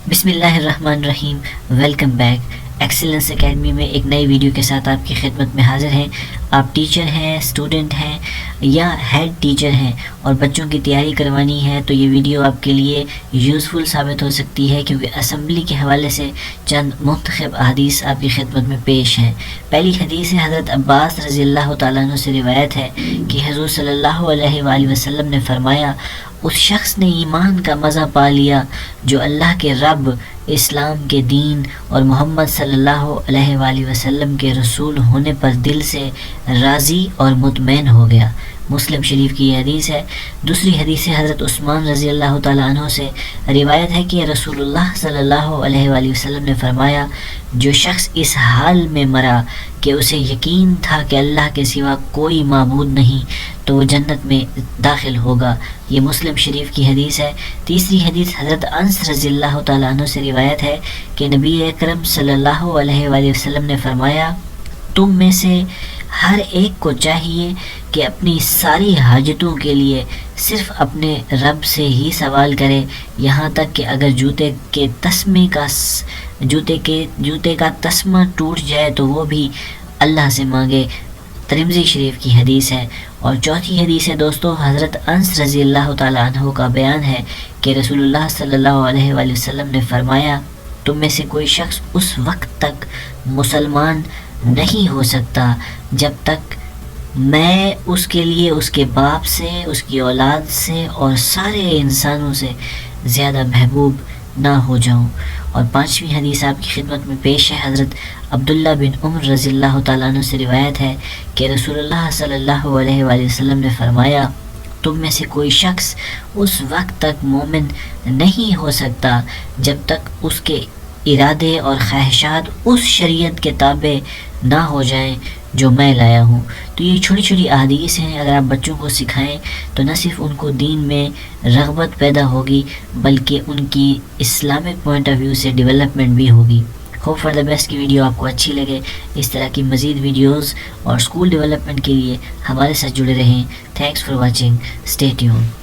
بسم اللہ الرحمن الرحیم۔ Welcome back. ایکسیلنس اکیڈمی میں ایک نئی ویڈیو کے ساتھ آپ کی خدمت میں حاضر ہیں۔ آپ ٹیچر ہیں، اسٹوڈنٹ ہیں یا ہیڈ ٹیچر ہیں اور بچوں کی تیاری کروانی ہے تو یہ ویڈیو آپ کے لیے یوزفل ثابت ہو سکتی ہے، کیونکہ اسمبلی کے حوالے سے چند منتخب احادیث آپ کی خدمت میں پیش ہیں۔ پہلی حدیث حضرت عباس رضی اللہ تعالیٰ عنہ سے روایت ہے کہ حضور صلی اللہ علیہ وآلہ وسلم نے فرمایا، اس شخص نے ایمان کا مزہ پا لیا جو اللہ کے رب، اسلام کے دین اور محمد صلی اللہ علیہ وآلہ وسلم کے رسول ہونے پر دل سے راضی اور مطمئن ہو گیا۔ مسلم شریف کی یہ حدیث ہے۔ دوسری حدیث حضرت عثمان رضی اللہ تعالیٰ عنہ سے روایت ہے کہ رسول اللہ صلی اللہ علیہ وآلہ وسلم نے فرمایا، جو شخص اس حال میں مرا کہ اسے یقین تھا کہ اللہ کے سوا کوئی معبود نہیں تو وہ جنت میں داخل ہوگا۔ یہ مسلم شریف کی حدیث ہے۔ تیسری حدیث حضرت انس رضی اللہ تعالیٰ عنہ سے روایت ہے کہ نبی اکرم صلی اللہ علیہ وآلہ وسلم نے فرمایا، تم میں سے ہر ایک کو چاہیے کہ اپنی ساری حاجتوں کے لیے صرف اپنے رب سے ہی سوال کرے، یہاں تک کہ اگر جوتے کا تسمہ ٹوٹ جائے تو وہ بھی اللہ سے مانگے۔ ترمذی شریف کی حدیث ہے۔ اور چوتھی حدیث ہے دوستو، حضرت انس رضی اللہ تعالیٰ عنہ کا بیان ہے کہ رسول اللہ صلی اللہ علیہ وآلہ وسلم نے فرمایا، تم میں سے کوئی شخص اس وقت تک مسلمان نہیں ہو سکتا جب تک میں اس کے لیے اس کے باپ سے، اس کی اولاد سے اور سارے انسانوں سے زیادہ محبوب نہ ہو جاؤں۔ اور پانچویں حدیث آپ کی خدمت میں پیش ہے۔ حضرت عبداللہ بن عمر رضی اللہ تعالیٰ عنہ سے روایت ہے کہ رسول اللہ صلی اللہ علیہ وآلہ وسلم نے فرمایا، تم میں سے کوئی شخص اس وقت تک مومن نہیں ہو سکتا جب تک اس کے ارادے اور خواہشات اس شریعت کے تابع نہ ہو جائیں جو میں لایا ہوں۔ تو یہ چھوٹی چھوٹی احادیث ہیں، اگر آپ بچوں کو سکھائیں تو نہ صرف ان کو دین میں رغبت پیدا ہوگی بلکہ ان کی اسلامک پوائنٹ آف ویو سے ڈیولپمنٹ بھی ہوگی۔ ہوپ فار دا بیسٹ کی ویڈیو آپ کو اچھی لگے۔ اس طرح کی مزید ویڈیوز اور اسکول ڈیولپمنٹ کے لیے ہمارے ساتھ جڑے رہیں۔ Thanks for watching, stay tune.